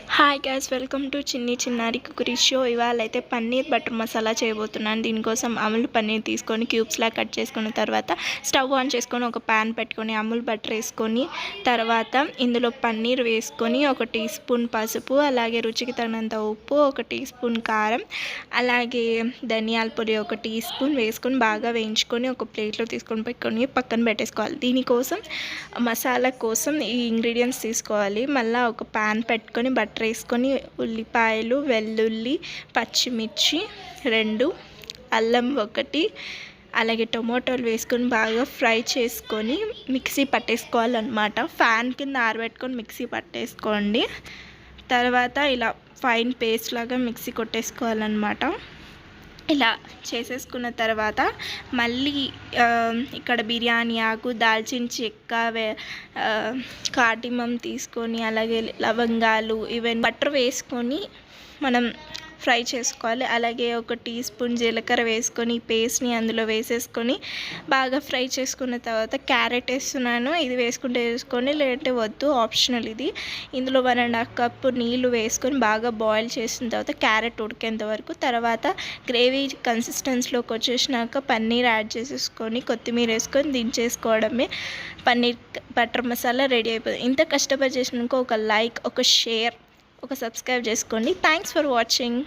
Hi guys, welcome to చిన్ని చిన్నారి cookery show. ఇవాళ అయితే పన్నీర్ బటర్ మసాలా చేయబోతున్నాను. దీనికోసం అమూల్ పన్నీర్ తీసుకొని క్యూబ్స్లా కట్ చేసుకున్న తర్వాత స్టవ్ ఆన్ చేసుకొని ఒక ప్యాన్ పెట్టుకొని అమూల్ బటర్ వేసుకొని తర్వాత ఇందులో పన్నీర్ వేసుకొని 1 టీ స్పూన్ పసుపు, అలాగే రుచికి తగినంత ఉప్పు, 1 టీ స్పూన్ కారం, అలాగే ధనియాల పొడి 1 టీ స్పూన్ వేసుకొని బాగా వేయించుకొని ఒక ప్లేట్లో తీసుకొని పెట్టుకొని పక్కన పెట్టేసుకోవాలి. దీనికోసం మసాలా కోసం ఈ ఇంగ్రీడియంట్స్ తీసుకోవాలి. మళ్ళీ ఒక ప్యాన్ పెట్టుకొని బటర్ వేసుకొని ఉల్లిపాయలు, వెల్లుల్లి, పచ్చిమిర్చి 2, అల్లం 1, అలాగే టొమాటోలు వేసుకొని బాగా ఫ్రై చేసుకొని మిక్సీ పట్టేసుకోవాలన్నమాట. ఫ్యాన్ కింద ఆరబెట్టుకొని మిక్సీ పట్టేసుకోండి. తర్వాత ఇలా ఫైన్ పేస్ట్ లాగా మిక్సీ కొట్టేసుకోవాలన్నమాట. ఇలా చేసేసుకున్న తర్వాత మళ్ళీ ఇక్కడ బిర్యానీ ఆకు, దాల్చిన చెక్క, కాటిమం తీసుకొని అలాగే లవంగాలు ఇవన్నీ బటర్ వేసుకొని మనం ఫ్రై చేసుకోవాలి. అలాగే 1 టీ స్పూన్ జీలకర్ర వేసుకొని ఈ పేస్ట్ని అందులో వేసేసుకొని బాగా ఫ్రై చేసుకున్న తర్వాత క్యారెట్ వేస్తున్నాను. ఇది వేసుకుంటే వేసుకొని, లేదంటే వద్దు, ఆప్షనల్ ఇది. ఇందులో 1.5 కప్పు నీళ్ళు వేసుకొని బాగా బాయిల్ చేసిన తర్వాత క్యారెట్ ఉడికేంత వరకు, తర్వాత గ్రేవీ కన్సిస్టెన్సీలోకి వచ్చేసినాక పన్నీర్ యాడ్ చేసేసుకొని కొత్తిమీర వేసుకొని దించేసుకోవడమే. పన్నీర్ బటర్ మసాలా రెడీ అయిపోతుంది. ఇంత కష్టపడి చేసినాక ఒక లైక్, ఒక షేర్, ఒక సబ్స్క్రైబ్ చేసుకోండి. Thanks for watching.